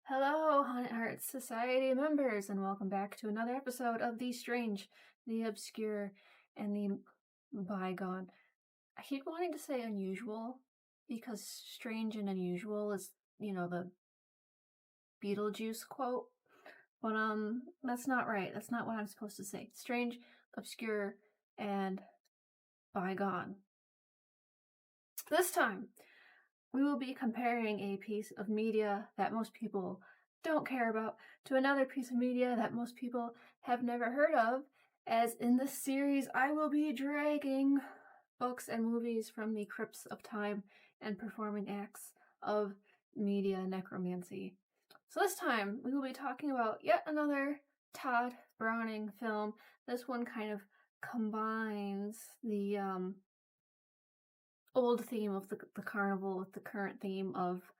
Hello, Haunted Hearts Society members, and welcome back to another episode of The Strange, the Obscure, and the Bygone. I keep wanting to say unusual, because strange and unusual is, the Beetlejuice quote. But, that's not right. That's not what I'm supposed to say. Strange, obscure, and bygone. This time, we will be comparing a piece of media that most people don't care about to another piece of media that most people have never heard of, as in this series I will be dragging books and movies from the crypts of time and performing acts of media necromancy. So this time we will be talking about yet another Todd Browning film. This one kind of combines the old theme of the carnival with the current theme of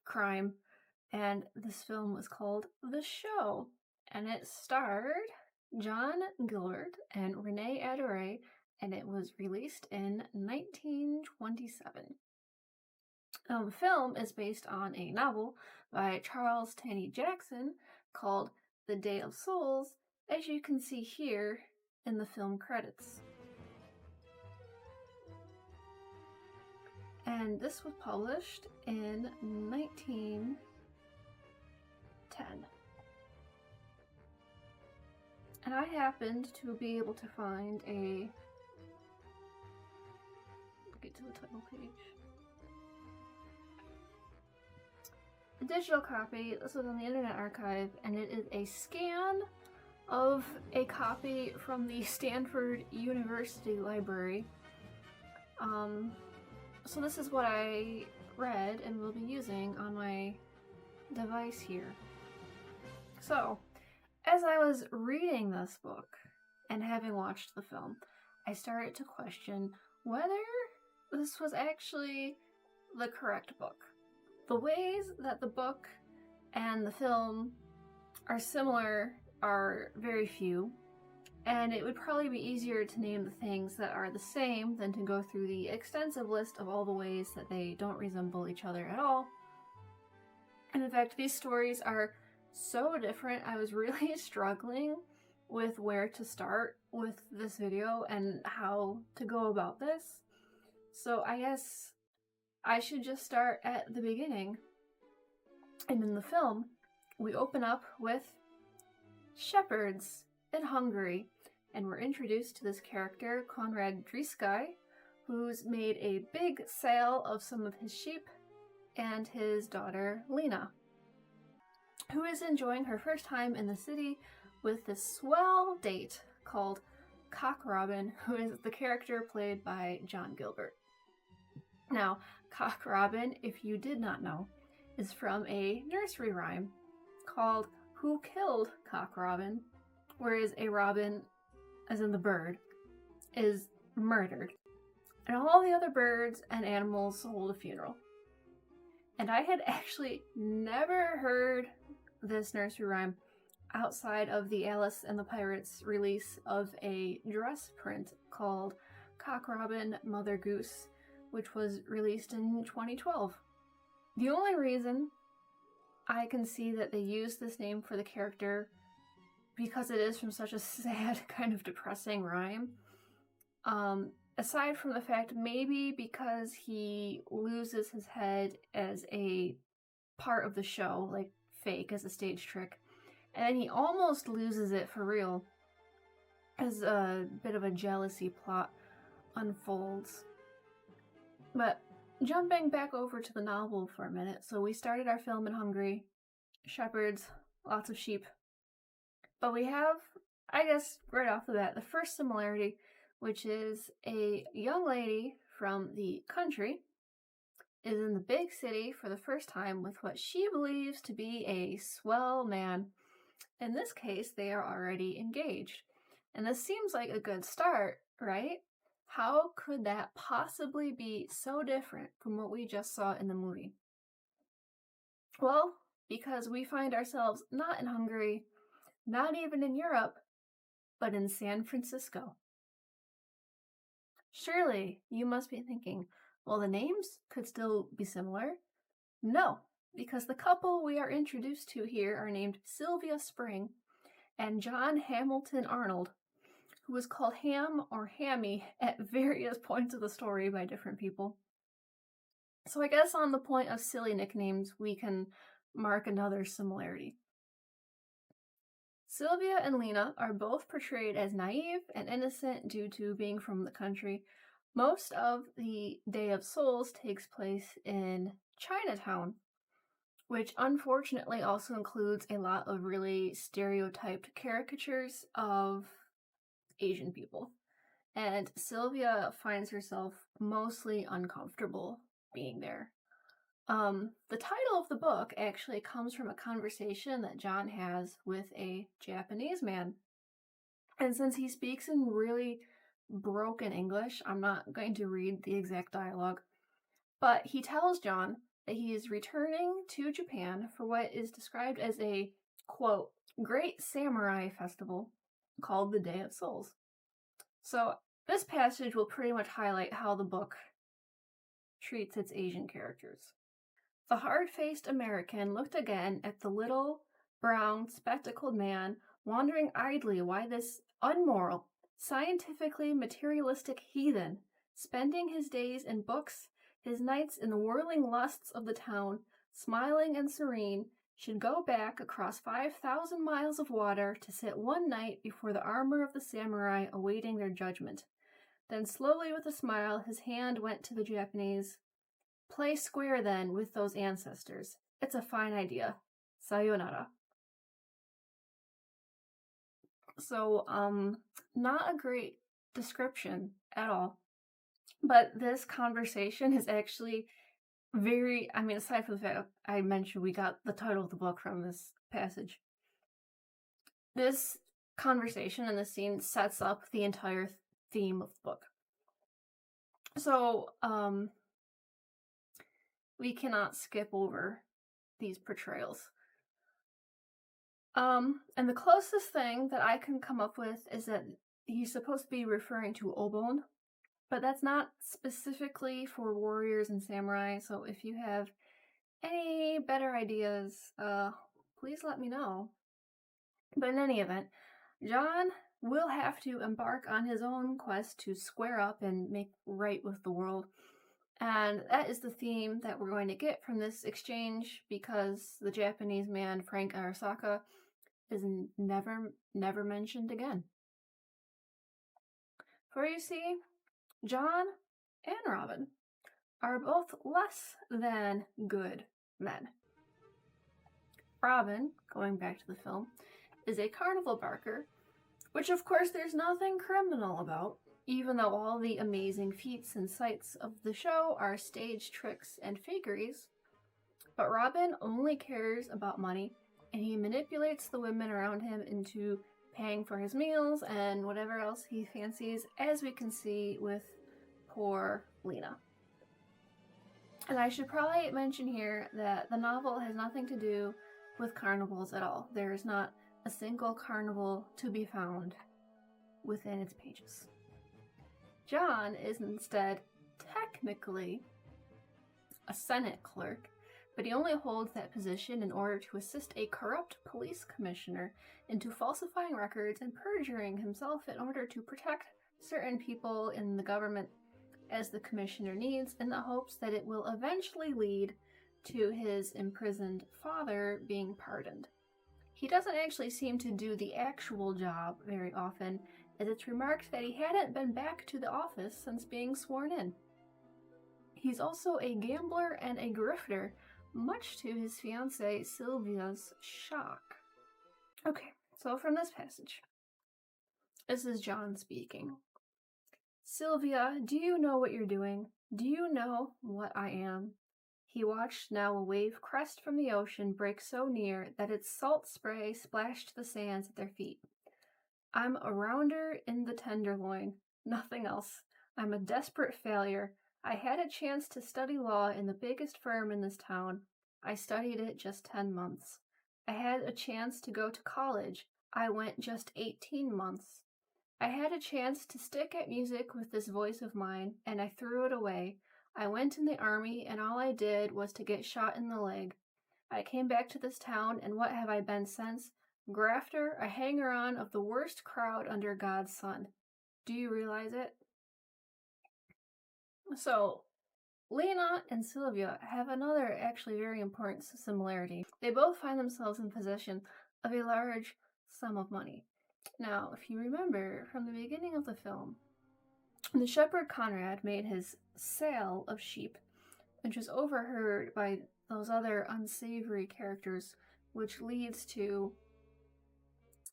crime, and this film was called The Show, and it starred John Gilbert and Renee Adoree, and it was released in 1927. The film is based on a novel by Charles Taney Jackson called The Day of Souls, as you can see here in the film credits. And this was published in 1910. And I happened to be able to find get to the title page. A digital copy. This was on the Internet Archive, and it is a scan of a copy from the Stanford University Library. So this is what I read and will be using on my device here. So, as I was reading this book and having watched the film, I started to question whether this was actually the correct book. The ways that the book and the film are similar are very few, and it would probably be easier to name the things that are the same than to go through the extensive list of all the ways that they don't resemble each other at all. And in fact, these stories are so different, I was really struggling with where to start with this video and how to go about this. So I guess I should just start at the beginning. And in the film, we open up with shepherds in Hungary, and we're introduced to this character, Konrad Drisky, who's made a big sale of some of his sheep, and his daughter, Lena, who is enjoying her first time in the city with this swell date called Cock Robin, who is the character played by John Gilbert. Now, Cock Robin, if you did not know, is from a nursery rhyme called Who Killed Cock Robin? Whereas a robin, as in the bird, is murdered. And all the other birds and animals hold a funeral. And I had actually never heard this nursery rhyme outside of the Alice and the Pirates release of a dress print called Cock Robin, Mother Goose, which was released in 2012. The only reason I can see that they used this name for the character, because it is from such a sad, kind of depressing rhyme, aside from the fact maybe because he loses his head as a part of the show, like fake, as a stage trick, and then he almost loses it for real as a bit of a jealousy plot unfolds. But jumping back over to the novel for a minute, so we started our film in Hungary, shepherds, lots of sheep. But we have, I guess, right off the bat, the first similarity, which is a young lady from the country is in the big city for the first time with what she believes to be a swell man. In this case, they are already engaged. And this seems like a good start, right? How could that possibly be so different from what we just saw in the movie? Well, because we find ourselves not in Hungary, not even in Europe, but in San Francisco. Surely, you must be thinking, well, the names could still be similar. No, because the couple we are introduced to here are named Sylvia Spring and John Hamilton Arnold, who was called Ham or Hammy at various points of the story by different people. So I guess on the point of silly nicknames, we can mark another similarity. Sylvia and Lena are both portrayed as naive and innocent due to being from the country. Most of the Day of Souls takes place in Chinatown, which unfortunately also includes a lot of really stereotyped caricatures of Asian people. And Sylvia finds herself mostly uncomfortable being there. The title of the book actually comes from a conversation that John has with a Japanese man. And since he speaks in really broken English, I'm not going to read the exact dialogue, but he tells John that he is returning to Japan for what is described as a, quote, great samurai festival called the Day of Souls. So this passage will pretty much highlight how the book treats its Asian characters. The hard-faced American looked again at the little, brown, spectacled man, wondering idly why this unmoral, scientifically materialistic heathen, spending his days in books, his nights in the whirling lusts of the town, smiling and serene, should go back across 5,000 miles of water to sit one night before the armor of the samurai awaiting their judgment. Then slowly with a smile his hand went to the Japanese. Play square then with those ancestors. It's a fine idea. Sayonara. So, not a great description at all. But this conversation is actually aside from the fact I mentioned we got the title of the book from this passage. This conversation and this scene sets up the entire theme of the book. So, we cannot skip over these portrayals. And the closest thing that I can come up with is that he's supposed to be referring to Obon, but that's not specifically for warriors and samurai, so if you have any better ideas, please let me know. But in any event, John will have to embark on his own quest to square up and make right with the world. And that is the theme that we're going to get from this exchange, because the Japanese man, Frank Arasaka, is never mentioned again. For you see, John and Robin are both less than good men. Robin, going back to the film, is a carnival barker, which of course there's nothing criminal about, even though all the amazing feats and sights of the show are stage tricks and fakeries. But Robin only cares about money, and he manipulates the women around him into paying for his meals and whatever else he fancies, as we can see with poor Lena. And I should probably mention here that the novel has nothing to do with carnivals at all. There is not a single carnival to be found within its pages. John is instead technically a Senate clerk, but he only holds that position in order to assist a corrupt police commissioner into falsifying records and perjuring himself in order to protect certain people in the government as the commissioner needs, in the hopes that it will eventually lead to his imprisoned father being pardoned. He doesn't actually seem to do the actual job very often, as it's remarked that he hadn't been back to the office since being sworn in. He's also a gambler and a grifter, much to his fiancée Sylvia's shock. Okay, so from this passage, this is John speaking. Sylvia, do you know what you're doing? Do you know what I am? He watched now a wave crest from the ocean break so near that its salt spray splashed the sands at their feet. I'm a rounder in the tenderloin, nothing else. I'm a desperate failure. I had a chance to study law in the biggest firm in this town. I studied it just 10 months. I had a chance to go to college. I went just 18 months. I had a chance to stick at music with this voice of mine, and I threw it away. I went in the army, and all I did was to get shot in the leg. I came back to this town, and what have I been since? Grafter, a hanger-on of the worst crowd under God's sun. Do you realize it? So, Lena and Sylvia have another actually very important similarity. They both find themselves in possession of a large sum of money. Now, if you remember from the beginning of the film, the shepherd Conrad made his sale of sheep, which was overheard by those other unsavory characters, which leads to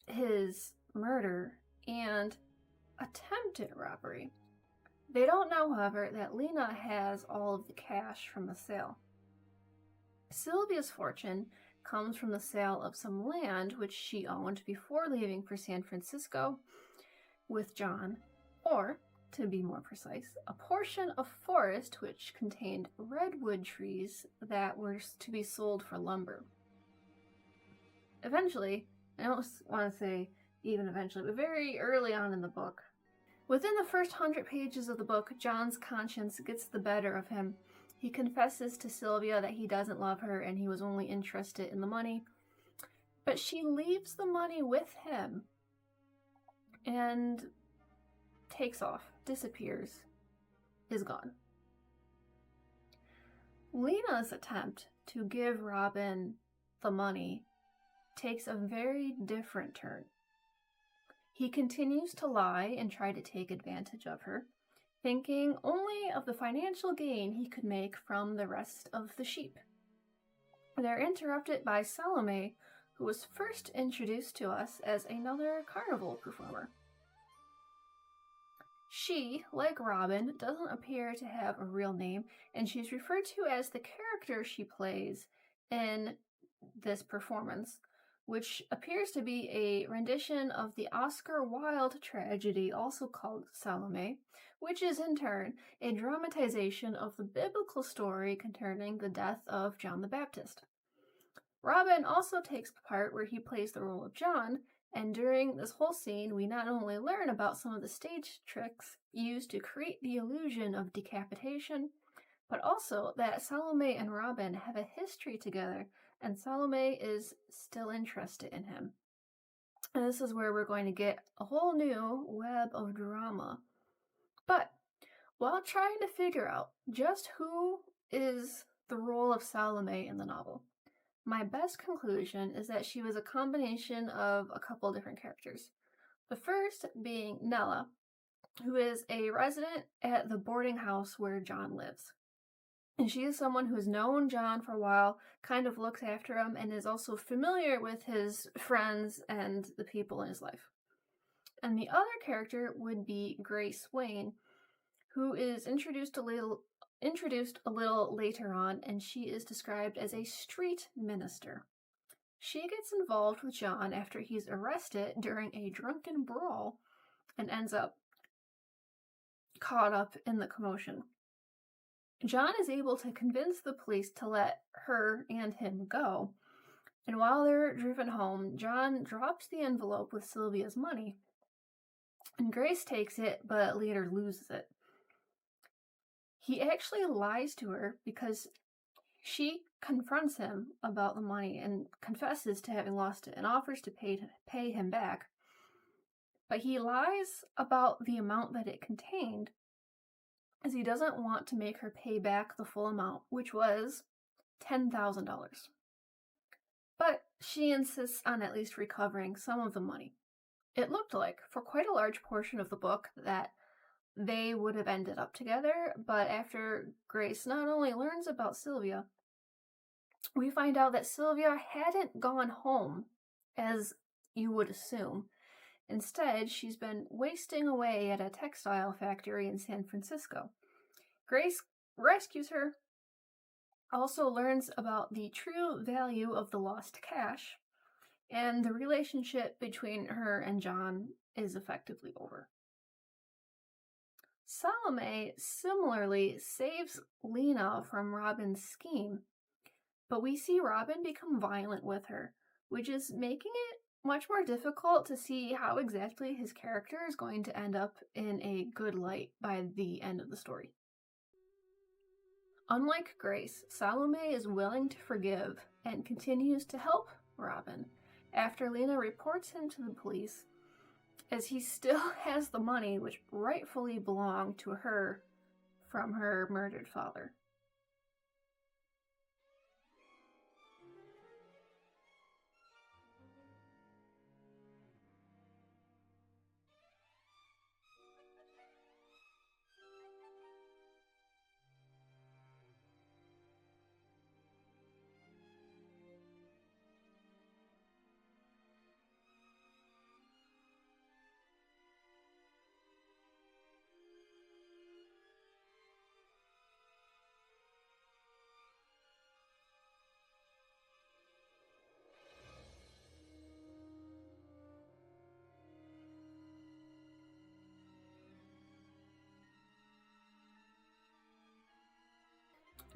his murder and attempted robbery. They don't know, however, that Lena has all of the cash from the sale. Sylvia's fortune comes from the sale of some land which she owned before leaving for San Francisco with John, or, to be more precise, a portion of forest which contained redwood trees that were to be sold for lumber. Eventually, I don't want to say even eventually, but very early on in the book, within the first 100 pages of the book, John's conscience gets the better of him. He confesses to Sylvia that he doesn't love her and he was only interested in the money. But she leaves the money with him and takes off, disappears, is gone. Lena's attempt to give Robin the money takes a very different turn. He continues to lie and try to take advantage of her, thinking only of the financial gain he could make from the rest of the sheep. They're interrupted by Salome, who was first introduced to us as another carnival performer. She, like Robin, doesn't appear to have a real name, and she's referred to as the character she plays in this performance, which appears to be a rendition of the Oscar Wilde tragedy also called Salome, which is in turn a dramatization of the biblical story concerning the death of John the Baptist. Robin also takes the part where he plays the role of John, and during this whole scene we not only learn about some of the stage tricks used to create the illusion of decapitation, but also that Salome and Robin have a history together, and Salome is still interested in him. And this is where we're going to get a whole new web of drama. But while trying to figure out just who is the role of Salome in the novel, my best conclusion is that she was a combination of a couple different characters. The first being Nella, who is a resident at the boarding house where John lives. And she is someone who's known John for a while, kind of looks after him, and is also familiar with his friends and the people in his life. And the other character would be Grace Wayne, who is introduced a little later on, and she is described as a street minister. She gets involved with John after he's arrested during a drunken brawl and ends up caught up in the commotion. John is able to convince the police to let her and him go, and while they're driven home, John drops the envelope with Sylvia's money, and Grace takes it but later loses it. He actually lies to her because she confronts him about the money and confesses to having lost it and offers to pay him back, but he lies about the amount that it contained, as he doesn't want to make her pay back the full amount, which was $10,000. But she insists on at least recovering some of the money. It looked like, for quite a large portion of the book, that they would have ended up together, but after Grace not only learns about Sylvia, we find out that Sylvia hadn't gone home, as you would assume. Instead, she's been wasting away at a textile factory in San Francisco. Grace rescues her, also learns about the true value of the lost cash, and the relationship between her and John is effectively over. Salome similarly saves Lena from Robin's scheme, but we see Robin become violent with her, which is making it much more difficult to see how exactly his character is going to end up in a good light by the end of the story. Unlike Grace, Salome is willing to forgive and continues to help Robin after Lena reports him to the police, as he still has the money which rightfully belonged to her from her murdered father.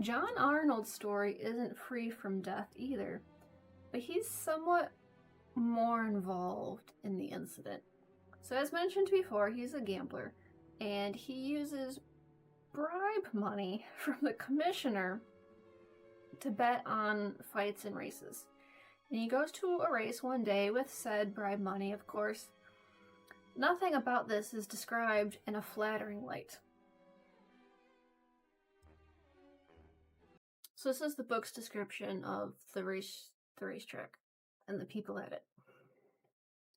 John Arnold's story isn't free from death either, but he's somewhat more involved in the incident. So as mentioned before, he's a gambler, and he uses bribe money from the commissioner to bet on fights and races. And he goes to a race one day with said bribe money, of course. Nothing about this is described in a flattering light. So this is the book's description of the racetrack and the people at it.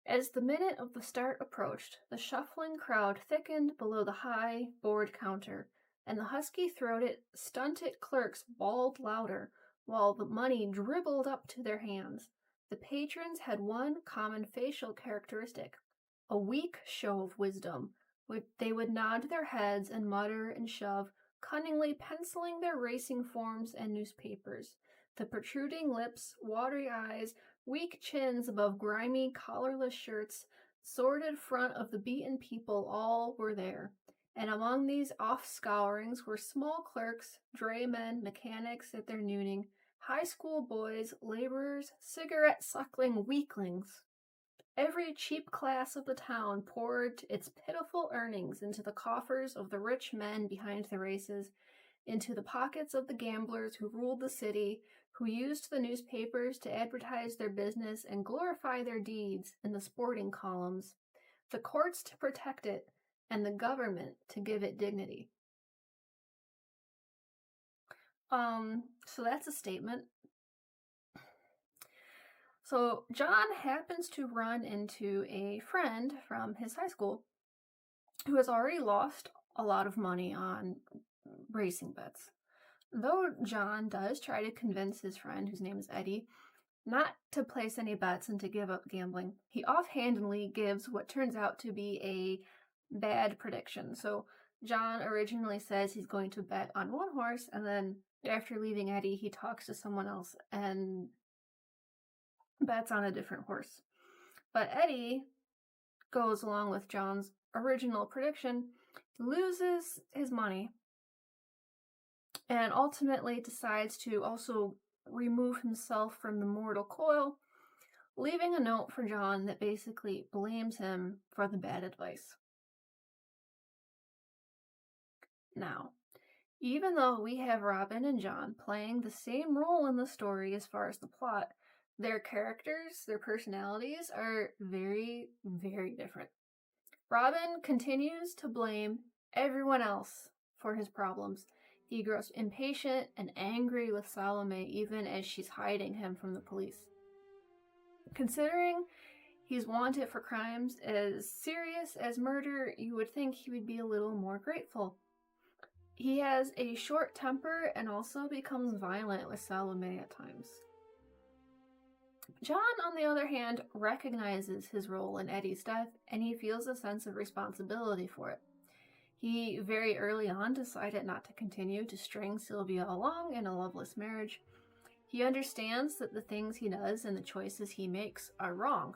As the minute of the start approached, the shuffling crowd thickened below the high board counter, and the husky-throated, stunted clerks bawled louder, while the money dribbled up to their hands. The patrons had one common facial characteristic, a weak show of wisdom. They would nod their heads and mutter and shove, cunningly penciling their racing forms and newspapers. The protruding lips, watery eyes, weak chins above grimy, collarless shirts, sordid front of the beaten people, all were there. And among these off-scourings were small clerks, draymen, mechanics at their nooning, high school boys, laborers, cigarette-suckling weaklings. Every cheap class of the town poured its pitiful earnings into the coffers of the rich men behind the races, into the pockets of the gamblers who ruled the city, who used the newspapers to advertise their business and glorify their deeds in the sporting columns, the courts to protect it, and the government to give it dignity. So that's a statement. So John happens to run into a friend from his high school who has already lost a lot of money on racing bets. Though John does try to convince his friend, whose name is Eddie, not to place any bets and to give up gambling, he offhandedly gives what turns out to be a bad prediction. So John originally says he's going to bet on one horse, and then after leaving Eddie, he talks to someone else and bets on a different horse. But Eddie goes along with John's original prediction, loses his money, and ultimately decides to also remove himself from the mortal coil, leaving a note for John that basically blames him for the bad advice. Now, even though we have Robin and John playing the same role in the story as far as the plot, their characters, their personalities are very, very different. Robin continues to blame everyone else for his problems. He grows impatient and angry with Salome even as she's hiding him from the police. Considering he's wanted for crimes as serious as murder, you would think he would be a little more grateful. He has a short temper and also becomes violent with Salome at times. John, on the other hand, recognizes his role in Eddie's death, and he feels a sense of responsibility for it. He very early on decided not to continue to string Sylvia along in a loveless marriage. He understands that the things he does and the choices he makes are wrong,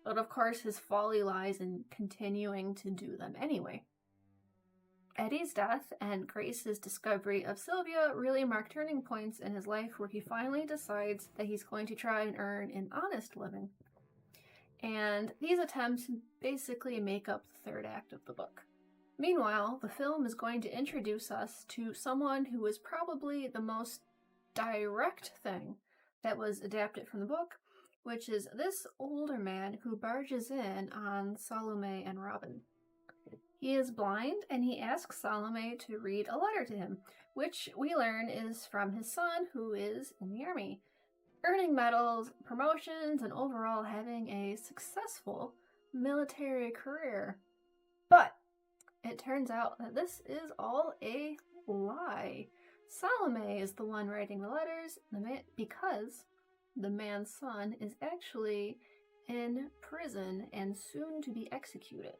but of course his folly lies in continuing to do them anyway. Eddie's death and Grace's discovery of Sylvia really mark turning points in his life where he finally decides that he's going to try and earn an honest living. And these attempts basically make up the third act of the book. Meanwhile, the film is going to introduce us to someone who is probably the most direct thing that was adapted from the book, which is this older man who barges in on Salome and Robin. He is blind, and he asks Salome to read a letter to him, which we learn is from his son, who is in the army, earning medals, promotions, and overall having a successful military career. But it turns out that this is all a lie. Salome is the one writing the letters because the man's son is actually in prison and soon to be executed.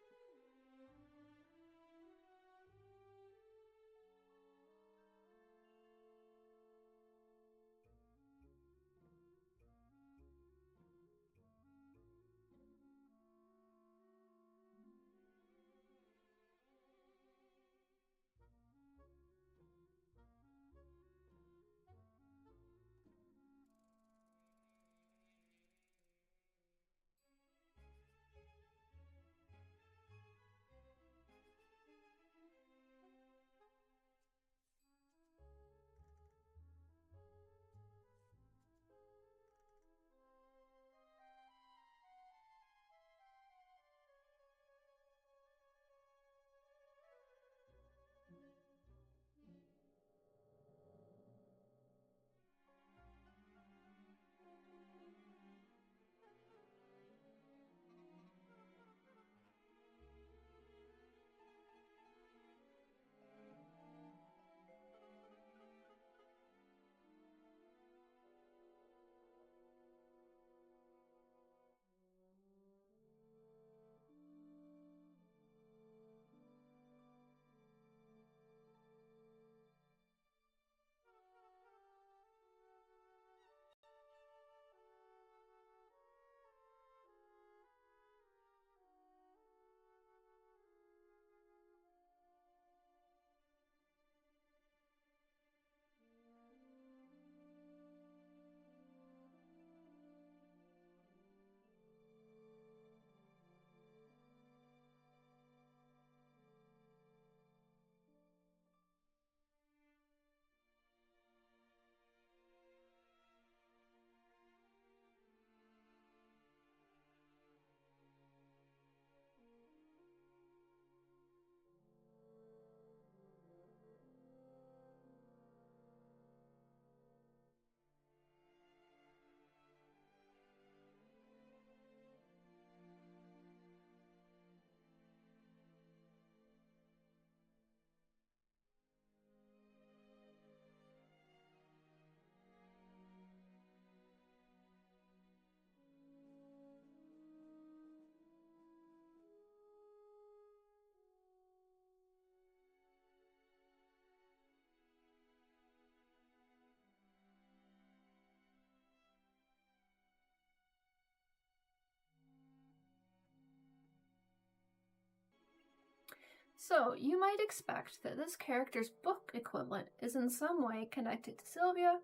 So, you might expect that this character's book equivalent is in some way connected to Sylvia,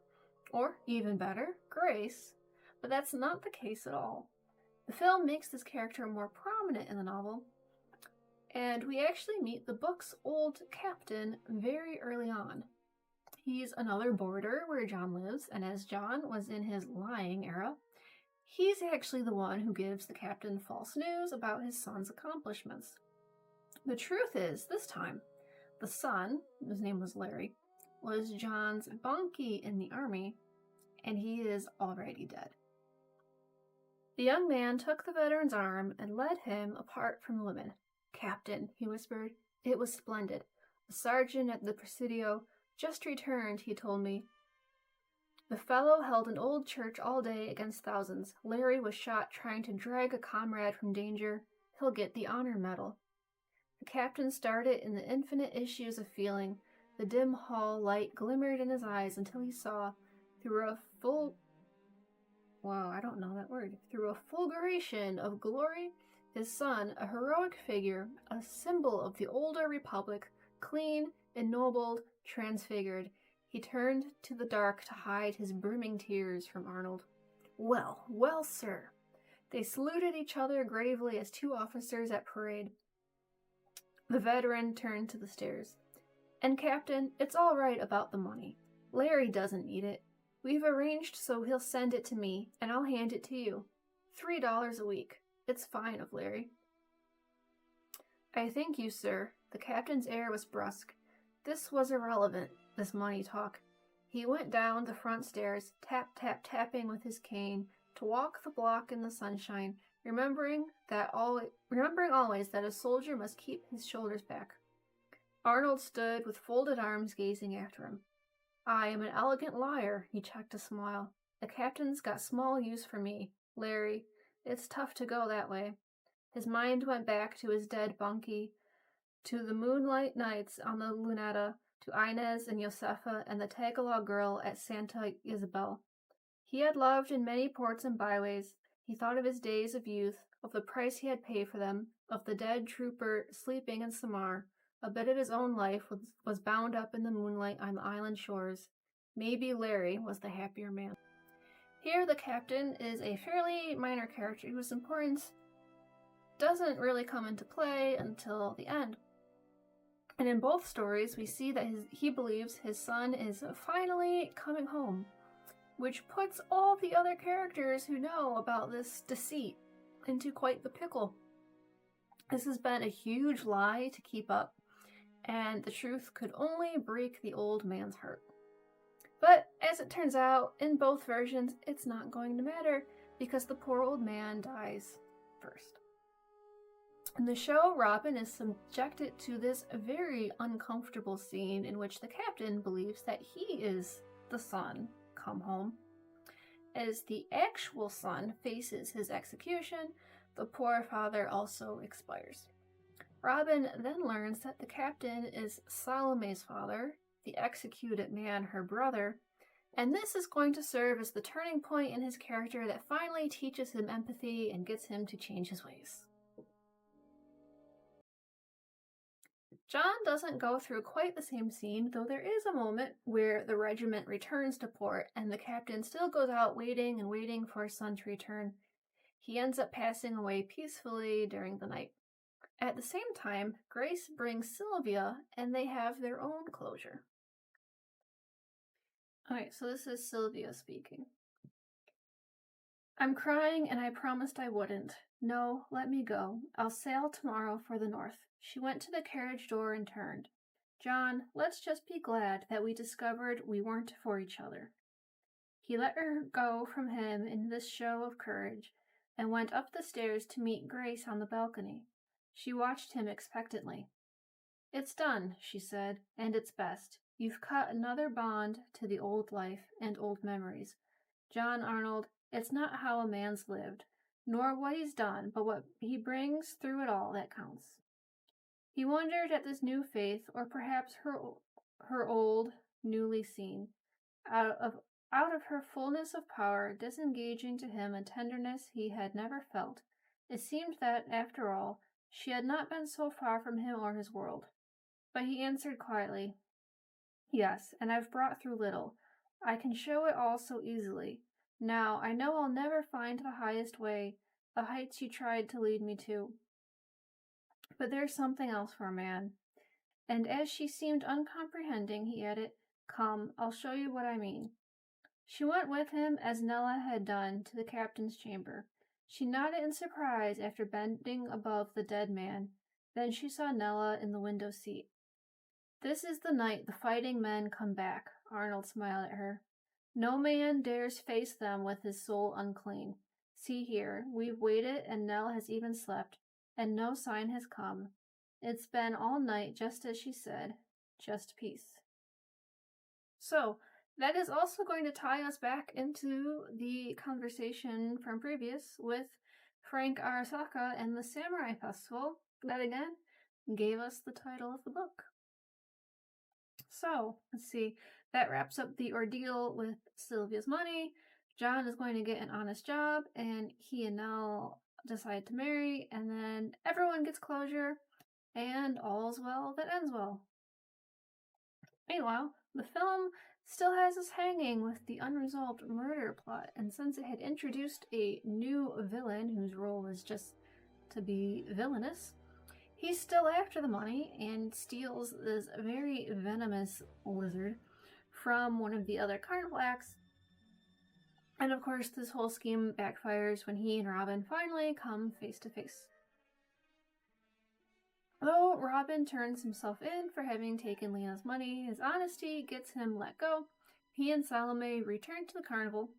or even better, Grace, but that's not the case at all. The film makes this character more prominent in the novel, and we actually meet the book's old captain very early on. He's another boarder where John lives, and as John was in his lying era, he's actually the one who gives the captain false news about his son's accomplishments. The truth is, this time, the son, whose name was Larry, was John's bunkie in the army, and he is already dead. The young man took the veteran's arm and led him apart from the women. "Captain," he whispered, "it was splendid. The sergeant at the Presidio just returned, he told me. The fellow held an old church all day against thousands. Larry was shot trying to drag a comrade from danger. He'll get the honor medal." The captain started in the infinite issues of feeling. The dim hall light glimmered in his eyes until he saw, through a fulguration of glory, his son, a heroic figure, a symbol of the older republic, clean, ennobled, transfigured. He turned to the dark to hide his brimming tears from Arnold. "Well, well, sir." They saluted each other gravely as two officers at parade. The veteran turned to the stairs. "And Captain, it's all right about the money. Larry doesn't need it. We've arranged so he'll send it to me, and I'll hand it to you. $3 a week. It's fine of Larry. I thank you, sir. The captain's air was brusque. This was irrelevant, this money talk. He went down the front stairs, tapping with his cane, to walk the block in the sunshine, remembering always that a soldier must keep his shoulders back. Arnold stood with folded arms gazing after him. I am an elegant liar, he checked a smile. The captain's got small use for me, Larry. It's tough to go that way. His mind went back to his dead bunkie, to the moonlight nights on the Luneta, to Inez and Josefa and the Tagalog girl at Santa Isabel. He had loved in many ports and byways. He thought of his days of youth, of the price he had paid for them, of the dead trooper sleeping in Samar. A bit of his own life was bound up in the moonlight on the island shores. Maybe Larry was the happier man. Here the captain is a fairly minor character whose importance doesn't really come into play until the end. And in both stories, we see that he believes his son is finally coming home, which puts all the other characters who know about this deceit into quite the pickle. This has been a huge lie to keep up, and the truth could only break the old man's heart. But as it turns out, in both versions, it's not going to matter because the poor old man dies first. In the show, Robin is subjected to this very uncomfortable scene in which the captain believes that he is the son come home. As the actual son faces his execution, the poor father also expires. Robin then learns that the captain is Salome's father, the executed man her brother, and this is going to serve as the turning point in his character that finally teaches him empathy and gets him to change his ways. John doesn't go through quite the same scene, though there is a moment where the regiment returns to port and the captain still goes out waiting and waiting for his son to return. He ends up passing away peacefully during the night. At the same time, Grace brings Sylvia and they have their own closure. Alright, so this is Sylvia speaking. I'm crying and I promised I wouldn't. No, let me go. I'll sail tomorrow for the north. She went to the carriage door and turned. John, let's just be glad that we discovered we weren't for each other. He let her go from him in this show of courage and went up the stairs to meet Grace on the balcony. She watched him expectantly. It's done, she said, and it's best. You've cut another bond to the old life and old memories. John Arnold, it's not how a man's lived, nor what he's done, but what he brings through it all that counts. He wondered at this new faith, or perhaps her old, newly seen, out of her fullness of power, disengaging to him a tenderness he had never felt. It seemed that, after all, she had not been so far from him or his world. But he answered quietly, Yes, and I've brought through little. I can show it all so easily. Now, I know I'll never find the highest way, the heights you tried to lead me to. But there's something else for a man. And as she seemed uncomprehending, he added, Come, I'll show you what I mean. She went with him, as Nella had done, to the captain's chamber. She nodded in surprise after bending above the dead man. Then she saw Nella in the window seat. This is the night the fighting men come back, Arnold smiled at her. No man dares face them with his soul unclean. See here, we've waited and Nell has even slept, and no sign has come. It's been all night just as she said, just peace. So, that is also going to tie us back into the conversation from previous with Frank Arasaka and the Samurai Festival that again gave us the title of the book. So, let's see, that wraps up the ordeal with Sylvia's money. John is going to get an honest job, and he and Nell decide to marry, and then everyone gets closure, and all's well that ends well. Meanwhile, the film still has us hanging with the unresolved murder plot, and since it had introduced a new villain whose role was just to be villainous, he's still after the money and steals this very venomous lizard from one of the other carnival acts And of course, this whole scheme backfires when he and Robin finally come face to face. Though Robin turns himself in for having taken Lena's money, his honesty gets him let go. He and Salome return to the carnival,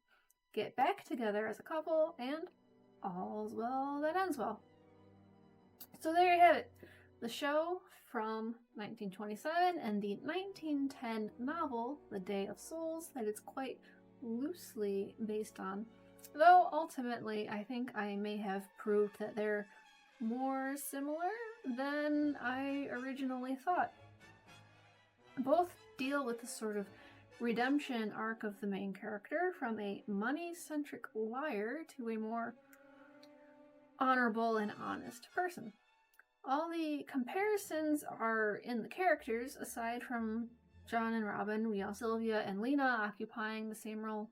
get back together as a couple, and all's well that ends well. So there you have it. The show from 1927 and the 1910 novel, The Day of Souls, that it's quite loosely based on. Though ultimately, I think I may have proved that they're more similar than I originally thought. Both deal with the sort of redemption arc of the main character from a money-centric liar to a more honorable and honest person. All the comparisons are in the characters, aside from John and Robin. We have Sylvia and Lena occupying the same role.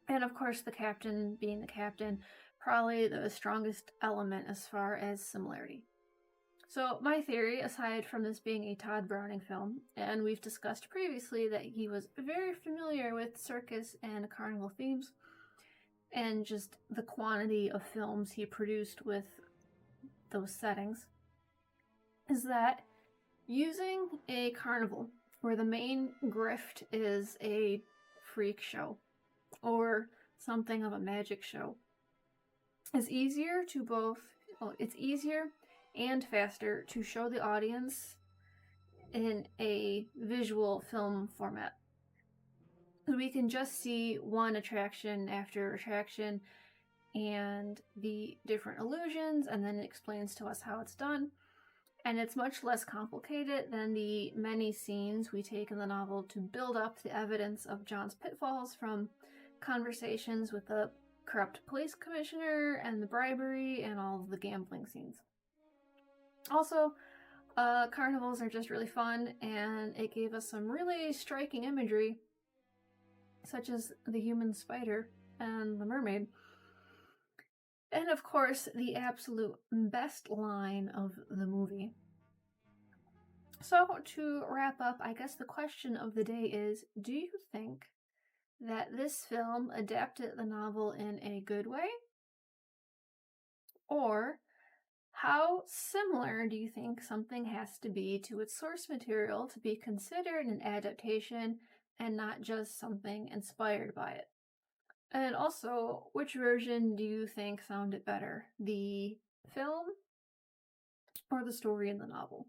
And of course, the captain being the captain, probably the strongest element as far as similarity. So my theory, aside from this being a Todd Browning film, and we've discussed previously that he was very familiar with circus and carnival themes, and just the quantity of films he produced with those settings, is that using a carnival where the main grift is a freak show or something of a magic show is easier to both, it's easier and faster to show the audience in a visual film format. We can just see one attraction after attraction and the different illusions, and then it explains to us how it's done. And it's much less complicated than the many scenes we take in the novel to build up the evidence of John's pitfalls, from conversations with the corrupt police commissioner and the bribery and all of the gambling scenes. Also, carnivals are just really fun, and it gave us some really striking imagery, such as the human spider and the mermaid. And of course, the absolute best line of the movie. So to wrap up, I guess the question of the day is, do you think that this film adapted the novel in a good way? Or how similar do you think something has to be to its source material to be considered an adaptation and not just something inspired by it? And also, which version do you think sounded better, the film or the story in the novel?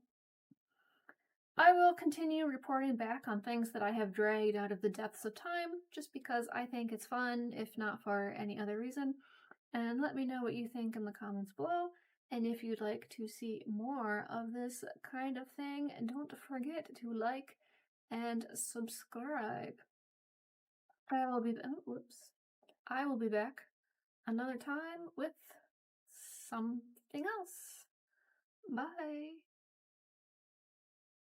I will continue reporting back on things that I have dragged out of the depths of time, just because I think it's fun, if not for any other reason. And let me know what you think in the comments below. And if you'd like to see more of this kind of thing, don't forget to like and subscribe. I will be back another time with something else. Bye.